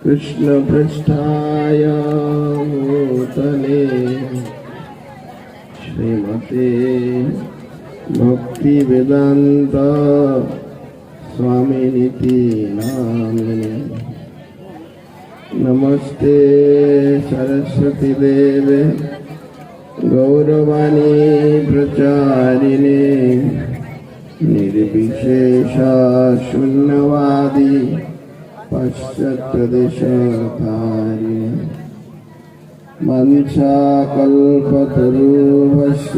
कृष्ण पृष्ठाय भूतले श्रीमते भक्ति वेदांत स्वामिनिति नामिने। नमस्ते सरस्वती देवे गौरवाणी प्रचारिणे निर्विशेषा शून्यवादी पश्चात्प्रदेशधारिणे। वंशाकल्पतरुभ्यश्च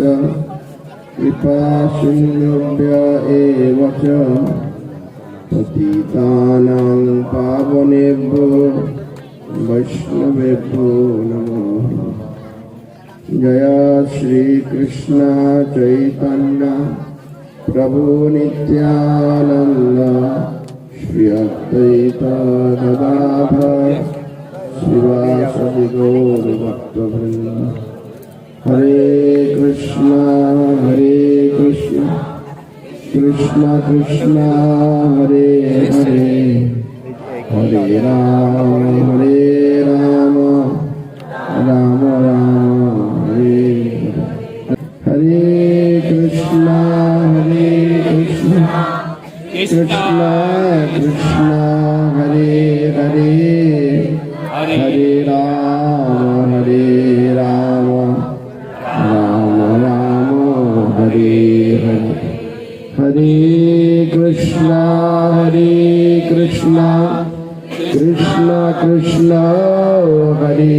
कृपासिन्धुभ्य एव च पतितानां पावनेभ्यो वैष्णवेभ्यो नमो। जय श्री कृष्ण चैतन्य प्रभु नित्यानंद श्री अद्वैत गदाधर शिवासदि गौर भक्तवृंद। हरे कृष्ण कृष्ण कृष्ण हरे हरे, हरे राम राम राम हरे हरे। कृष्ण कृष्ण कृष्ण हरे हरे, हरे राम राम राम हरे हरे। हरे कृष्ण कृष्ण कृष्ण हरे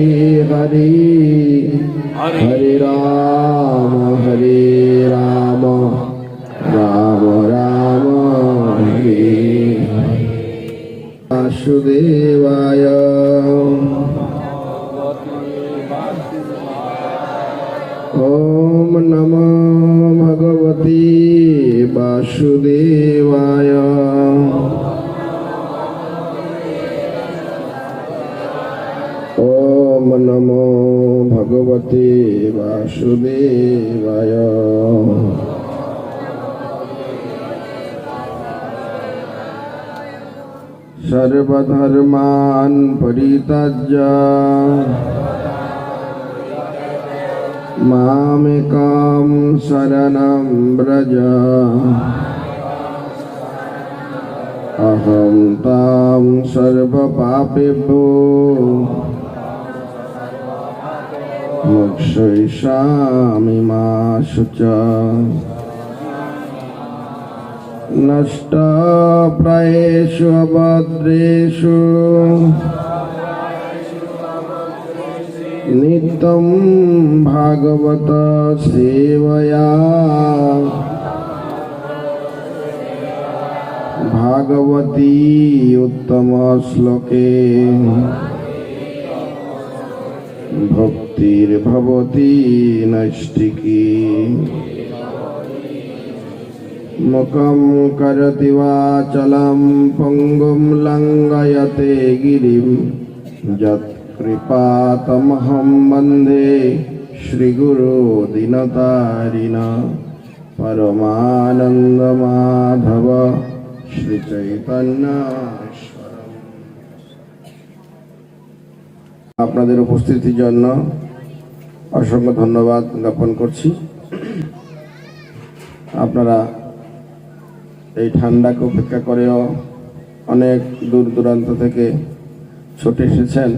हरे, हरे राम राम राम हरे हरे। वासुदेवाय ओम नमो भगवते वासुदेवाय। ओम नमो भगवते वासुदेवाय। सर्वधर्मान् परित्यज्य मामेकं शरणं व्रज। अहं त्वां सर्वपापेभ्यो मोक्षयिष्यामि मा शुचा। नष्टप्रायेषु अभद्रेषु नित्यं भागवत सेवया। भागवती उत्तम श्लोके भक्तिर्भवति नैष्ठिकी। मुखं करोति वाचालं पङ्गुं लङ्घयते गिरिं यत्कृपातमहं वन्दे श्रीगुरो दीनतारिणा। परमानन्दमाधव শ্রীচৈতন্যেশ্বরম। আপনাদের উপস্থিতির জন্য অসংখ্য ধন্যবাদ জ্ঞাপন করছি। আপনারা এই ঠান্ডাকে উপেক্ষা করেও অনেক দূর দূরান্ত থেকে ছুটে এসেছেন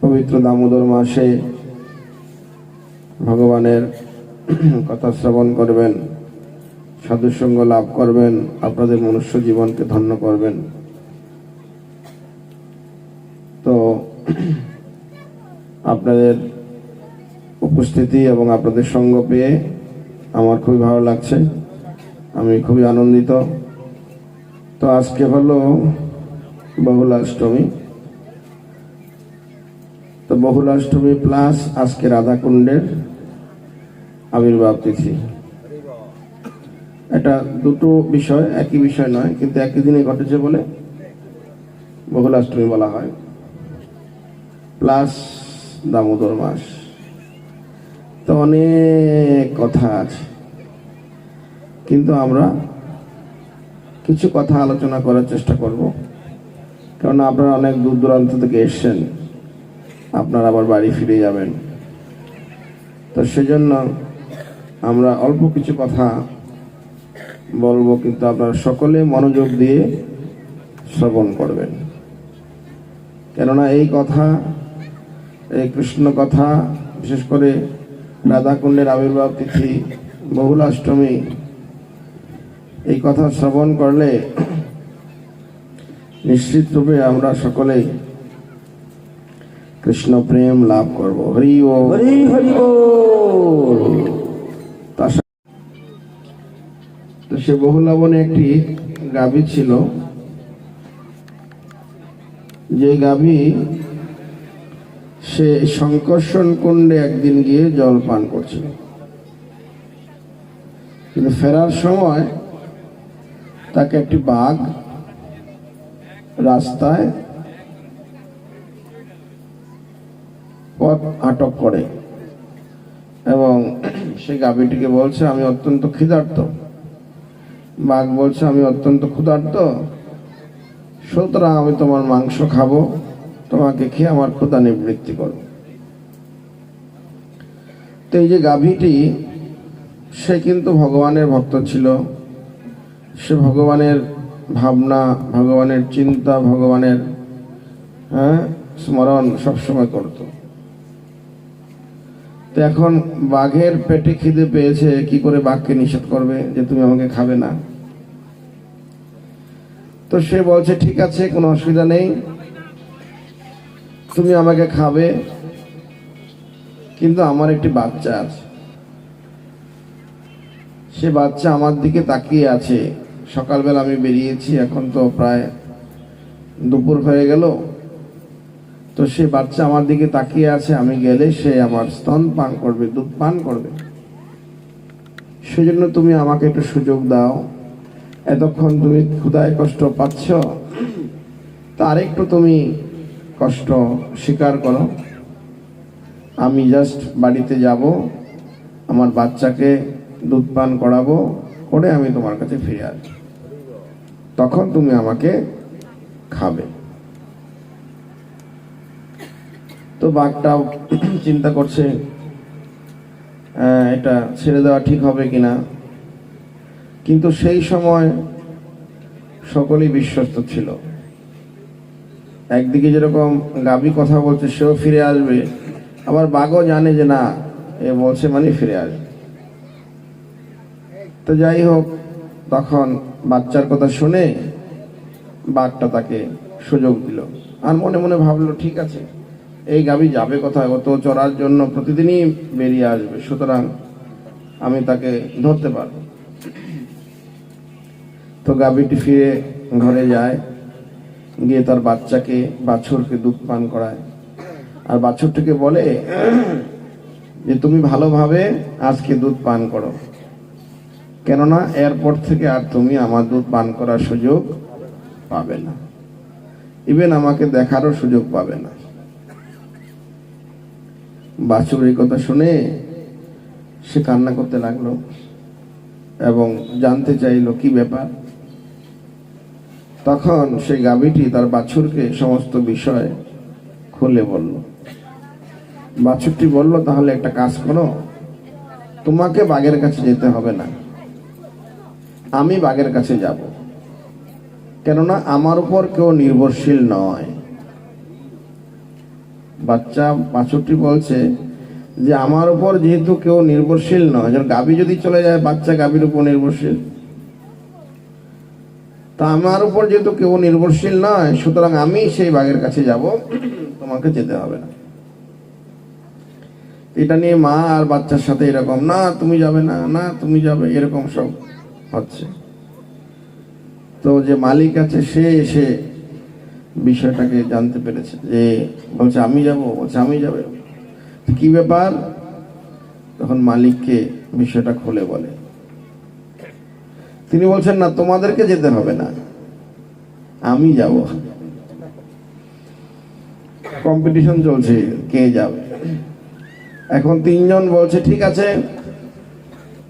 পবিত্র দামোদর মাসে ভগবানের কথা শ্রবণ করবেন, সাধুসঙ্গ লাভ করবেন, আপনাদের মনুষ্য জীবনকে ধন্য করবেন। তো আপনাদের উপস্থিতি এবং আপনাদের সঙ্গ পেয়ে আমার খুবই ভালো লাগছে, আমি খুবই আনন্দিত। তো আজকে হলো বহুলাষ্টমী। তো বহুলাষ্টমী প্লাস আজকে রাধাকুণ্ডের আবির্ভাব তিথি। এটা দুটো বিষয়, একই বিষয় নয়, কিন্তু একই দিনে ঘটেছে বলে বহুলাষ্টমী বলা হয়। প্লাস দামোদর মাস, তো অনেক কথা আছে, কিন্তু আমরা কিছু কথা আলোচনা করার চেষ্টা করব। কারণ আপনারা অনেক দূর দূরান্ত থেকে এসছেন, আপনারা আবার বাড়ি ফিরে যাবেন। তো সেজন্য আমরা অল্প কিছু কথা বলবো, কিন্তু আপনারা সকলে মনোযোগ দিয়ে শ্রবণ করবেন। কেননা এই কথা, এই কৃষ্ণ কথা, বিশেষ করে রাধাকুণ্ডের আবির্ভাব তিথি বহুলাষ্টমী, এই কথা শ্রবণ করলে নিশ্চিত রূপে আমরা সকলেই কৃষ্ণ প্রেম লাভ করব। হরি ও হরি হরি বল। তো সে বহুলাবনে একটি গাভী ছিল, যে গাভী সে শঙ্কর্ষণ কুণ্ডে একদিন গিয়ে জল পান করছিল, কিন্তু ফেরার সময় তাকে একটি বাঘ রাস্তায় পথ আটক করে এবং সে গাভীটিকে বলছে, আমি অত্যন্ত ক্ষুধার্ত। বাঘ বলছে, আমি অত্যন্ত ক্ষুধার্ত, সুতরাং আমি তোমার মাংস খাবো, তোমাকে খেয়ে আমার ক্ষুধা নিবৃত্তি করবো। তো এই যে গাভীটি, সে কিন্তু ভগবানের ভক্ত ছিল, সে ভগবানের ভাবনা, ভগবানের চিন্তা, ভগবানের স্মরণ সবসময় করত। তো এখন বাঘের পেটে খিদে পেয়েছে, কি করে বাঘকে নিষেধ করবে যে তুমি আমাকে খাবে না? তো সে বলছে, ঠিক আছে, কোনো অসুবিধা নেই, তুমি আমাকে খাবে, কিন্তু আমার একটি বাচ্চা আছে, সে বাচ্চা আমার দিকে তাকিয়ে আছে। সকালবেলা আমি বেরিয়েছি, এখন তো প্রায় দুপুর হয়ে গেল, তো সে বাচ্চা আমার দিকে তাকিয়ে আছে, আমি গেলে সে আমার স্তন পান করবে, দুধ পান করবে। সেজন্য তুমি আমাকে একটু সুযোগ দাও, এতক্ষণ তুমি ক্ষুধায় কষ্ট পাচ্ছ, তার একটু তুমি কষ্ট স্বীকার করো। আমি জাস্ট বাড়িতে যাব, আমার বাচ্চাকে দুধ পান করাবো, করে আমি তোমার কাছে ফিরে আসবো, তখন তুমি আমাকে খাবে। তো বাঘটাও চিন্তা করছে এটা ছেড়ে দেওয়া ঠিক হবে কিনা, কিন্তু সেই সময় সকলেই বিশ্বস্ত ছিল। একদিকে যেরকম গাভী কথা বলছে, সেও ফিরে আসবে, আবার বাঘও জানে যে না, এ বলছে মানে ফিরে আসবে। তো যাই হোক, তখন বাচ্চার কথা শুনে বাঘটা তাকে সুযোগ দিল, আর মনে মনে ভাবলো, ঠিক আছে, এই গাভী যাবে কোথায়, ও তো চড়ার জন্য প্রতিদিনই বেরিয়ে আসবে, সুতরাং আমি তাকে ধরতে পারবো। তো গাভীটি ফিরে ঘরে যায়, গিয়ে তার বাচ্চাকে, বাছুরকে দুধ পান করায়, আর বাছুরটিকে বলে যে তুমি ভালোভাবে আজকে দুধ পান করো, কেননা এরপর থেকে আর তুমি আমার দুধ পান করার সুযোগ পাবে না, ইভেন আমাকে দেখারও সুযোগ পাবে না। বাছুর এই কথা শুনে সে কান্না করতে লাগলো এবং জানতে চাইলো কি ব্যাপার। তখন সেই গাভীটি তার বাছুরকে সমস্ত বিষয় খুলে বলল। বাছুরটি বলল, তাহলে একটা কাজ করো, তোমাকে বাঘের কাছে যেতে হবে না, আমি বাঘের কাছে যাব, কেননা আমার উপর কেউ নির্ভরশীল নয়। বাছুরটি বলছে যে আমার উপর যেহেতু কেউ নির্ভরশীল নয়, গাভী যদি চলে যায়, বাচ্চা গাভীর উপর নির্ভরশীল, তা আমার উপর যেহেতু কেউ নির্ভরশীল নয়, সুতরাং আমি সেই বাঘের কাছে যাব, তোমাকে যেতে হবে না। এটা নিয়ে মা আর বাচ্চার সাথে এরকম, না তুমি যাবে না, না তুমি যাবে, এরকম সব হচ্ছে। তো যে মালিক আছে, সে এসে বিষয়টাকে জানতে পেরেছে, যে বলছে আমি যাব, বলছে আমি যাবে, কি ব্যাপার? তখন মালিককে বিষয়টা খুলে বলে। তিনি বলছেন, না তোমাদেরকে যেতে হবে না, আমি যাব। কম্পিটিশন চলছে কে যাবে। এখন তিনজন বলছে, ঠিক আছে,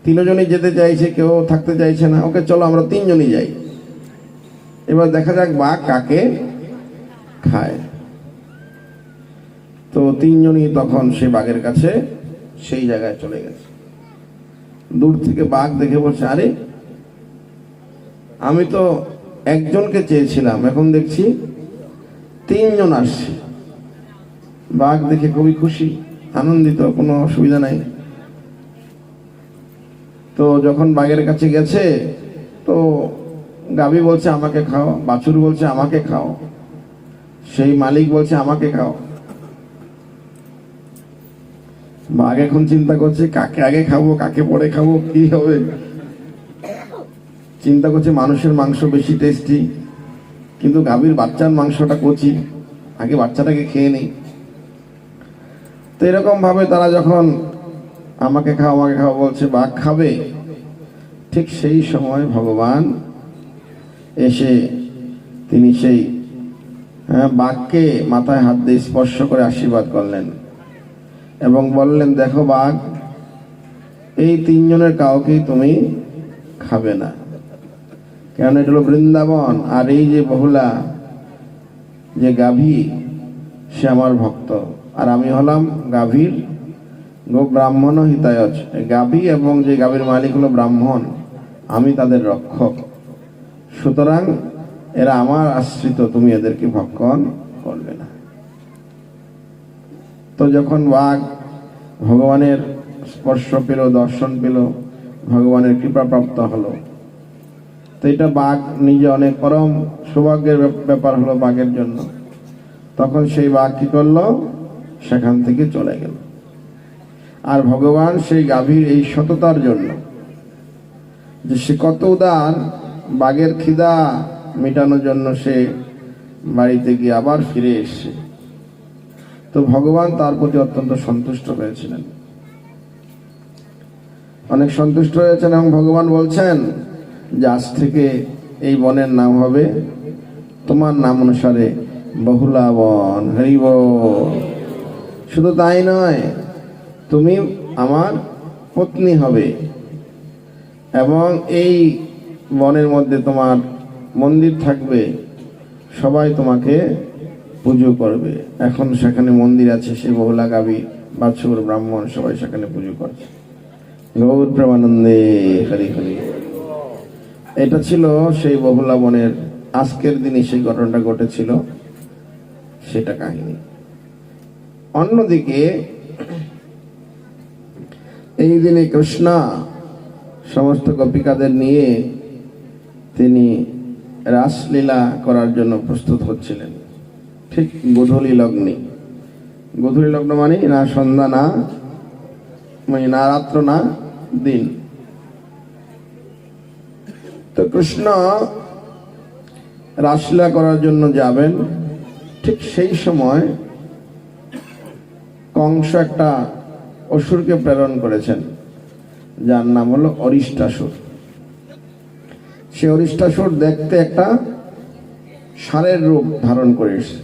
তিনজনই যেতে চাইছে, কেউ থাকতে চাইছে না, ওকে চলো আমরা তিনজনই যাই। এবার দেখা যাক বাঘ কাকে খায়। তো তিনজনই তখন সে বাঘের কাছে সেই জায়গায় চলে গেছে। দূর থেকে বাঘ দেখে বলছে, আরে আমি তো একজনকে চেয়েছিলাম, এখন দেখছি তিনজন আসছে। বাঘ দেখে খুবই খুশি, আনন্দিত, কোনো অসুবিধা নাই। তো যখন বাঘের কাছে গেছে, তো গাভী বলছে আমাকে খাও, বাছুর বলছে আমাকে খাও, সেই মালিক বলছে আমাকে খাও। বাঘ এখন চিন্তা করছে কাকে আগে খাবো, কাকে পরে খাবো, কি হবে। চিন্তা করছে মানুষের মাংস বেশি টেস্টি, কিন্তু গাভীর বাচ্চার মাংসটা কচি, আগে বাচ্চাটাকে খেয়ে নেই। তো এরকম ভাবে তারা যখন আমাকে খাও আমাকে খাও বলছে, বাঘ খাবে, ঠিক সেই সময় ভগবান এসে তিনি সেই বাঘকে মাথায় হাত দিয়ে স্পর্শ করে আশীর্বাদ করলেন এবং বললেন, দেখো বাঘ, এই তিনজনের কাউকেই তুমি খাবে না, কারণ এটা হলো বৃন্দাবন, আর এই যে বহুলা যে গাভী, সে আমার ভক্ত, আর আমি হলাম গাভীর গো ব্রাহ্মণ হিতায়জ। গাভী এবং যে গাভীর মালিক হলো ব্রাহ্মণ, আমি তাদের রক্ষক, সুতরাং এরা আমার আশ্রিত, তুমি এদেরকে ভক্ষণ করবে না। তো যখন বাঘ ভগবানের স্পর্শ পেল, দর্শন পেল, ভগবানের কৃপা প্রাপ্ত হলো, তো এটা বাঘ নিজে অনেক পরম সৌভাগ্যের ব্যাপার হলো বাঘের জন্য। তখন সেই বাঘ কি করলো, সেখান থেকে চলে গেল। আর ভগবান সেই গাভীর এই সততার জন্য, যে সে কত উদার, বাঘের খিদা মেটানোর জন্য সে বাড়িতে গিয়ে আবার ফিরে এসছে। তো ভগবান তার প্রতি অত্যন্ত সন্তুষ্ট হয়েছিলেন, অনেক সন্তুষ্ট হয়েছেন, এবং ভগবান বলছেন যে আজ থেকে এই বনের নাম হবে তোমার নাম অনুসারে বহুলা বন। হরি বল। শুধু তাই নয়, তুমি আমার পত্নী হবে, এবং এই বনের মধ্যে তোমার মন্দির থাকবে, সবাই তোমাকে পুজো করবে। এখন সেখানে মন্দির আছে, সে বহুলা গাভী, বাছুর, ব্রাহ্মণ সবাই সেখানে পুজো করছে। গৌর প্রেমানন্দে হরি হরি। এটা ছিল সেই বহুলা বনের আজকের দিনে সেই ঘটনাটা ঘটেছিল, সেটা কাহিনী। অন্যদিকে এই দিনে কৃষ্ণ সমস্ত গোপিকাদের নিয়ে তিনি রাসলীলা করার জন্য প্রস্তুত হচ্ছিলেন। ঠিক গোধূলি লগ্নে, গোধূলি লগ্ন মানে না সন্ধ্যা, না রাত্র, না দিন। তো কৃষ্ণ রাসলীলা করার জন্য যাবেন, ঠিক সেই সময় কংস একটা অসুরকে প্রেরণ করেছেন, যার নাম হলো অরিষ্টাসুর। সে অরিষ্টাসুর দেখতে একটা ষাঁড়ের রূপ ধারণ করে এসেছে।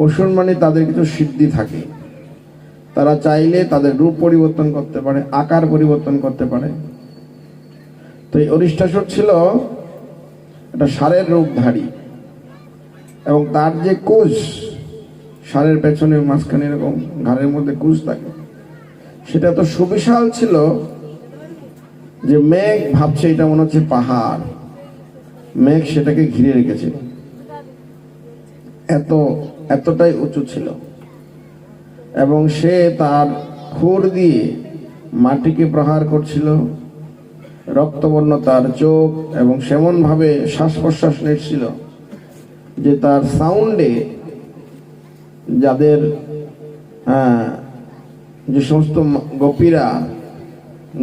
অসুর মানে তাদের কিছু সিদ্ধি থাকে, তারা চাইলে তাদের রূপ পরিবর্তন করতে পারে, আকার পরিবর্তন করতে পারে। তো এই অরিষ্টাসুর ছিল একটা ষাঁড়ের রূপধারী, এবং তার যে কুশ, ষাঁড়ের পেছনে মাঝখানে এরকম ঘাড়ের মধ্যে কুশ থাকে, সেটা তো সুবিশাল ছিল যে মেঘ ভাবছে এটা মনে হচ্ছে পাহাড়, মেঘ সেটাকে ঘিরে রেখেছে, এতটাই উঁচু ছিল। এবং সে তার খুর দিয়ে মাটিকে প্রহার করছিল, রক্তবর্ণ তার চোখ, এবং সেমন ভাবে শ্বাস প্রশ্বাস নিচ্ছিল যে তার সাউন্ডে যাদের যে সমস্ত গোপীরা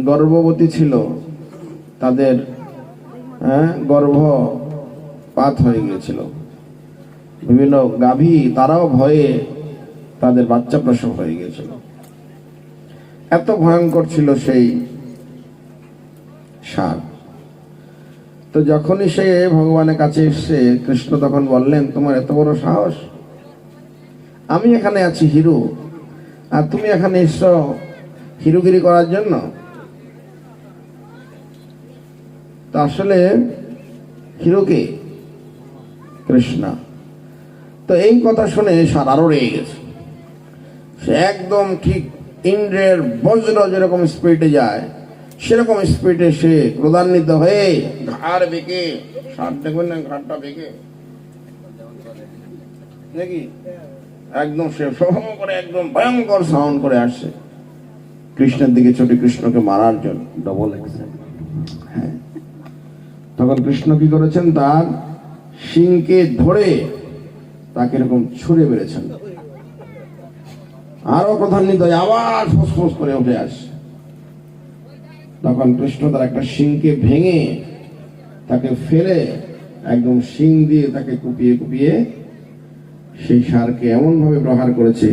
গর্ভবতী ছিল, তাদের গর্ভপাত হয়ে গিয়েছিল। বিভিন্ন গাভী, তারাও ভয়ে তাদের বাচ্চা প্রসব হয়ে গিয়েছিল। এত ভয়ঙ্কর ছিল সেই ষাঁড়। তো যখনই সে ভগবানের কাছে এসছে, কৃষ্ণ তখন বললেন, তোমার এত বড় সাহস, আমি এখানে আছি হিরু, আর তুমি এখানে এসছো হিরুগিরি করার জন্য। তো আসলে হিরু কে? কৃষ্ণ। তো এই কথা শুনে সার আরো রেগে গেছে। সে একদম ঠিক ইন্দ্রের বজ্র যেরকম স্পিডে যায় সেরকম স্পিডে সে ক্রোধান্বিত হয়ে ঘাড় বেঁকে, সার দেখবেন না ঘাড়টা বেঁকে নাকি, একদম সে সহ করে একদম ভয়ঙ্কর সাউন্ড করে আসছে কৃষ্ণের দিকে, ছোট কৃষ্ণকে মারার জন্য। Double action. হ্যাঁ, তখন কৃষ্ণ কি করেছেন, তার শিংকে ধরে তাকে এরকম ছুঁড়ে মেরেছেন। আরো ক্রোধান্বিত হয়ে আবার ফোঁস করে উঠে আসছে। তখন কৃষ্ণ তার একটা শিংকে ভেঙে তাকে ফেলে একদম শিং দিয়ে তাকে কুপিয়ে সেই ষাঁড়কে এমন ভাবে প্রহার করেছে,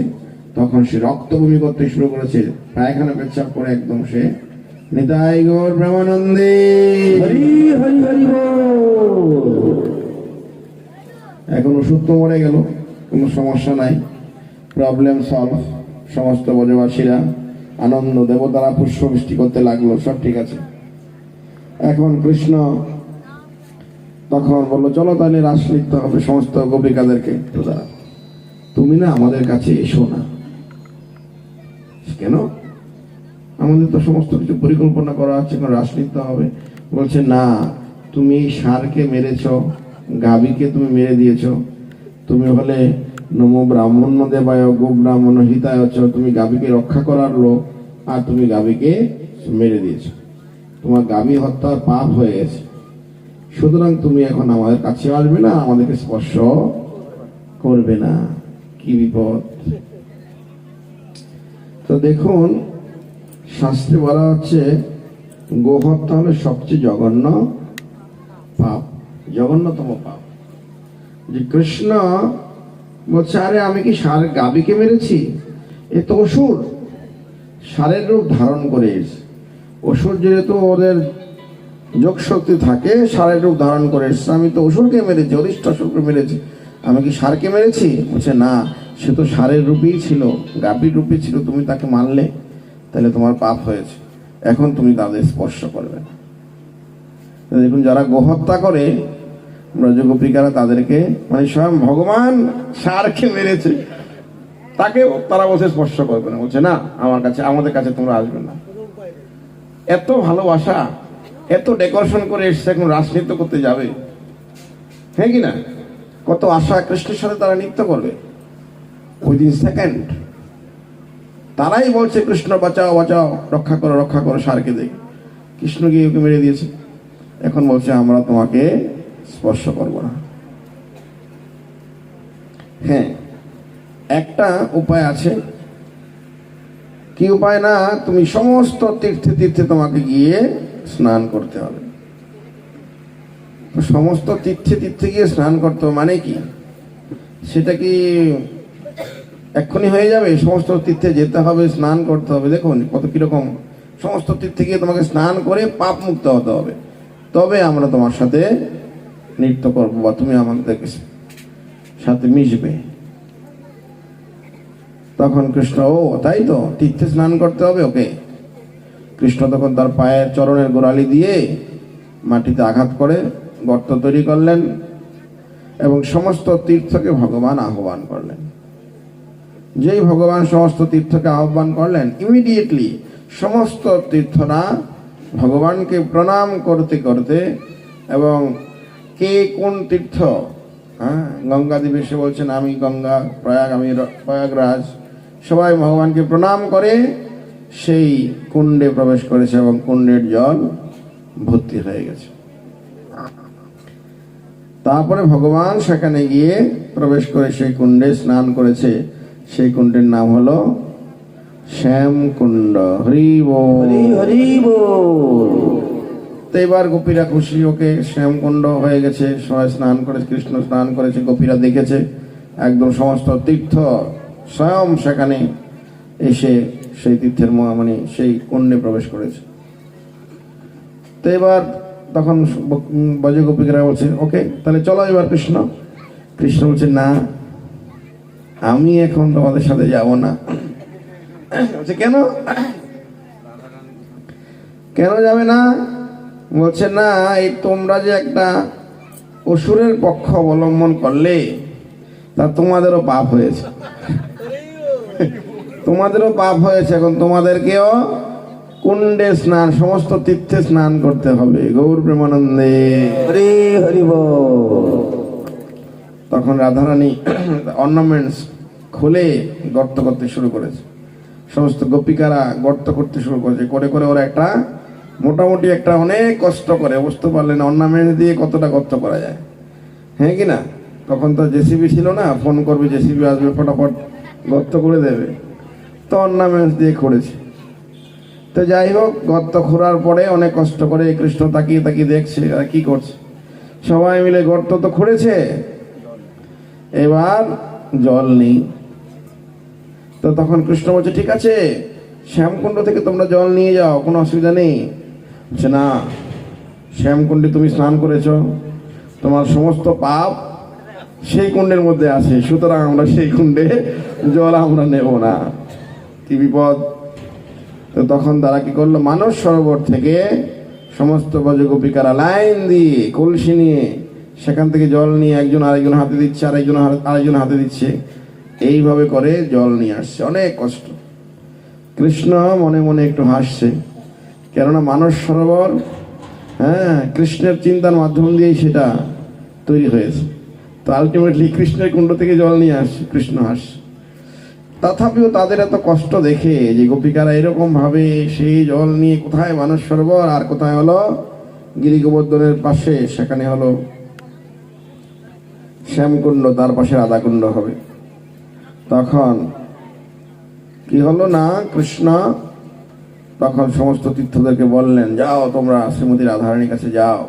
তখন সে রক্ত বমি করতে শুরু করেছে, পায়খানা পেচ্ছাপ করে একদম সে নিতাই গৌর প্রেমানন্দে। হরি হরি হরি বল। এখন ওষুধ তো মরে গেল, কোনো সমস্যা নাই, প্রবলেম সলভ। সমস্ত ব্রজবাসীরা আনন্দ, দেবতারা পুষ্প বৃষ্টি করতে লাগলো, সব ঠিক আছে। এখন কৃষ্ণ তখন বললো চলো তাহলে রাস নৃত্য হবে সমস্ত গোপিকাদেরকে। তো দাঁড়া, তুমি না আমাদের কাছে এসো না। কেন? আমাদের তো সমস্ত কিছু পরিকল্পনা করা আছে, রাস নৃত্য হবে। বলছে না, তুমি ষাঁড়কে মেরেছ, গাভীকে তুমি মেরে দিয়েছ, তুমি হলে নমো ব্রাহ্মণ দেবায় গো ব্রাহ্মণ হিতায়, তুমি গাভীকে রক্ষা করার লোক, আর তুমি গাভীকে মেরে দিয়েছ, তোমার গাভী হত্যার পাপ হয়ে গেছে। সুতরাং তুমি এখন আমাদের কাছে আসবে না, আমাদেরকে স্পর্শ করবে না। কি বিপদ! তো দেখুন, শাস্ত্রে বলা হচ্ছে গোহত্যা হলো সবচেয়ে জঘন্য পাপ, জঘন্যতম পাপ। যে কৃষ্ণ বলছে আরে আমি কি ষাঁড় গাভীকে মেরেছি? এ তো অসুর, ষাঁড়ের রূপ ধারণ করে এসেছে। অসুর যেহেতু ওদের যোগ শক্তি থাকে, ষাঁড়ের রূপ ধারণ করে এসেছে। আমি তো অসুরকে মেরেছি, অরিষ্টাসুরকে মেরেছি, আমি কি ষাঁড়কে মেরেছি? বলছে না, সে তো ষাঁড়ের রূপেই ছিল, গাভীর রূপে ছিল, তুমি তাকে মারলে, তাহলে তোমার পাপ হয়েছে, এখন তুমি তাদের স্পর্শ করবে না। দেখুন, যারা গোহত্যা করে ব্রজগোপিকারা তাদেরকে, মানে স্বয়ং ভগবান ষাঁড়কে মেরেছে, তাকে তারা বলছে স্পর্শ করবে না। বলছে না, আমার কাছে, আমাদের কাছে তোমরা আসবে না। এত ভালোবাসা, এত ডেকোরেশন করে এসছে, এখন রাস নৃত্য করতে যাবে, হ্যাঁ কি না? কত আশা কৃষ্ণের সাথে তারা নৃত্য করবে উইদিন সেকেন্ড। তারাই বলছে কৃষ্ণ বাঁচাও বাঁচাও, রক্ষা করো ষাঁড়কে। দেখে কৃষ্ণ গিয়ে ওকে মেরে দিয়েছে, এখন বলছে আমরা তোমাকে স্পর্শ করব না। হ্যাঁ, একটা উপায় আছে। কি উপায়? না, তুমি সমস্ত তীর্থে তোমাকে গিয়ে স্নান করতে হবে। সমস্ত তীর্থে গিয়ে স্নান করতে হবে মানে কি? সেটা কি এক্ষুনি হয়ে যাবে? সমস্ত তীর্থে যেতে হবে, স্নান করতে হবে। দেখুন কত কিরকম, সমস্ত তীর্থে গিয়ে তোমাকে স্নান করে পাপ মুক্ত হতে হবে, তবে আমরা তোমার সাথে নৃত্য করবো বা তুমি আমাদের সাথে মিশবে। তখন কৃষ্ণ, ও তাই তো, তীর্থে স্নান করতে হবে, ওকে। কৃষ্ণ তখন তার পায়ের চরণের গোড়ালি দিয়ে মাটিতে আঘাত করে গর্ত তৈরি করলেন এবং সমস্ত তীর্থকে ভগবান আহ্বান করলেন। যেই ভগবান সমস্ত তীর্থকে আহ্বান করলেন, ইমিডিয়েটলি সমস্ত তীর্থরা ভগবানকে প্রণাম করতে করতে, এবং কে কোন তীর্থ, হ্যাঁ, গঙ্গাদেবী এসে বলছেন আমি গঙ্গা, আমি প্রয়াগরাজ, সবাই ভগবানকে প্রণাম করে সেই কুণ্ডে প্রবেশ করেছে এবং কুণ্ডের জল ভর্তি হয়ে গেছে। তারপরে ভগবান সেখানে গিয়ে প্রবেশ করে সেই কুণ্ডে স্নান করেছে। সেই কুণ্ডের নাম হলো শ্যাম কুণ্ড। হরি বল, হরি বল। তো এবার গোপীরা খুশি, ওকে শ্যাম কুণ্ড হয়ে গেছে, সবাই স্নান করেছে, কৃষ্ণ স্নান করেছে, গোপীরা দেখেছে, একদম সমস্ত তীর্থ স্বয়ং সেখানে এসে সেই তীর্থের মানে সেই কুণ্ডে প্রবেশ করেছে। তো এবার তখন ব্রজগোপিকারা বলছে ওকে তাহলে চলো এবার কৃষ্ণ। কৃষ্ণ বলছে না, আমি এখন তোমাদের সাথে যাব না। বলছে কেন? কেন যাবে না? বলছে না, এই তোমরা যে একটা অসুরের পক্ষ অবলম্বন করলে, তা তোমাদেরও পাপ হয়েছে, তোমাদেরও পাপ হয়েছে। এখন তোমাদেরকেও কুণ্ডে স্নান, সমস্ত তীর্থে স্নান করতে হবে। গৌর প্রেমানন্দে। হরি হরি বল। তখন রাধারানী অর্নামেন্টস খুলে গর্ত করতে শুরু করেছে, সমস্ত গোপিকারা গর্ত করতে শুরু করেছে। করে করে ওরা একটা মোটামুটি একটা অনেক কষ্ট করে, বুঝতে পারলেন অর্নামেন্টস দিয়ে কতটা গর্ত করা যায়, হ্যাঁ কি না? তখন তো জেসিবি ছিল না, ফোন করবে জেসিবি আসবে ফটাফট গর্ত করে দেবে, তো অর্নামেন্টস দিয়ে করেছে। তো যাই হোক, গর্ত খোঁড়ার পরে অনেক কষ্ট করে কৃষ্ণ তাকিয়ে তাকিয়ে দেখছে আর কি করছে। সবাই মিলে গর্ত তো খুঁড়েছে, এবার জল নেই। তো তখন কৃষ্ণ বলছে, ঠিক আছে শ্যামকুণ্ড থেকে তোমরা জল নিয়ে যাও, কোনো অসুবিধা নেই। বলছে না, শ্যামকুণ্ডে তুমি স্নান করেছো, তোমার সমস্ত পাপ সেই কুণ্ডের মধ্যে আছে, সুতরাং আমরা সেই কুণ্ডে জল আমরা নেব না। কি বিপদ! তো তখন তারা কি করলো, মানস সরোবর থেকে সমস্ত ব্রজগোপিকারা লাইন দিয়ে কলসি নিয়ে সেখান থেকে জল নিয়ে একজন আরেকজন হাতে দিচ্ছে, আরেকজন হাতে দিচ্ছে, এইভাবে করে জল নিয়ে আসছে। অনেক কষ্ট। কৃষ্ণ মনে মনে একটু হাসছে, কেননা মানস সরোবর, হ্যাঁ, কৃষ্ণের চিন্তার মাধ্যম দিয়েই সেটা তৈরি হয়েছে। তো আলটিমেটলি কৃষ্ণের কুণ্ড থেকে জল নিয়ে আসছে, কৃষ্ণ হাসছে। তথাপিও তাদের এত কষ্ট দেখে যে গোপিকারা এরকম ভাবে সেই জল নিয়ে কোথায় মানস সরোবর আর কোথায় হলো গিরি গোবর্ধনের পাশে, সেখানে হলো শ্যামকুণ্ড, তার পাশে রাধাকুণ্ড হবে। তখন কি হলো না, কৃষ্ণ তখন সমস্ত তীর্থদেরকে বললেন, যাও তোমরা শ্রীমতী রাধারানীর কাছে যাও,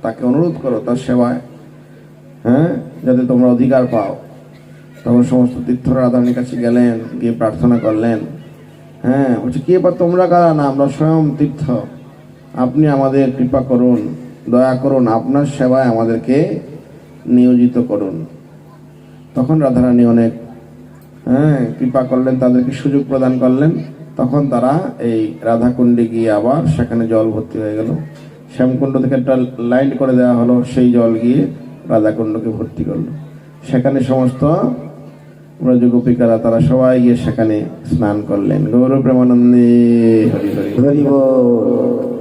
তাকে অনুরোধ করো তার সেবায়, হ্যাঁ, যাতে তোমরা অধিকার পাও। তখন সমস্ত তীর্থরা রাধারানীর কাছে গেলেন, গিয়ে প্রার্থনা করলেন। হ্যাঁ, বলছে কি এবার তোমরা কারা? না, আমরা স্বয়ং তীর্থ, আপনি আমাদের কৃপা করুন, দয়া করুন, আপনার সেবায় আমাদেরকে নিয়োজিত করুন। তখন রাধারানী অনেক কৃপা করলেন, তাদেরকে সুযোগ প্রদান করলেন। তখন তারা এই রাধাকুণ্ডে গিয়ে আবার সেখানে জল ভর্তি হয়ে গেল। শ্যামকুণ্ড থেকে একটা লাইন করে দেওয়া হলো, সেই জল গিয়ে রাধাকুণ্ডকে ভর্তি করলো। সেখানে সমস্ত ব্রজগোপিকারা তারা সবাই গিয়ে সেখানে স্নান করলেন। গৌর প্রেমানন্দে। হরি হরি হরি বল।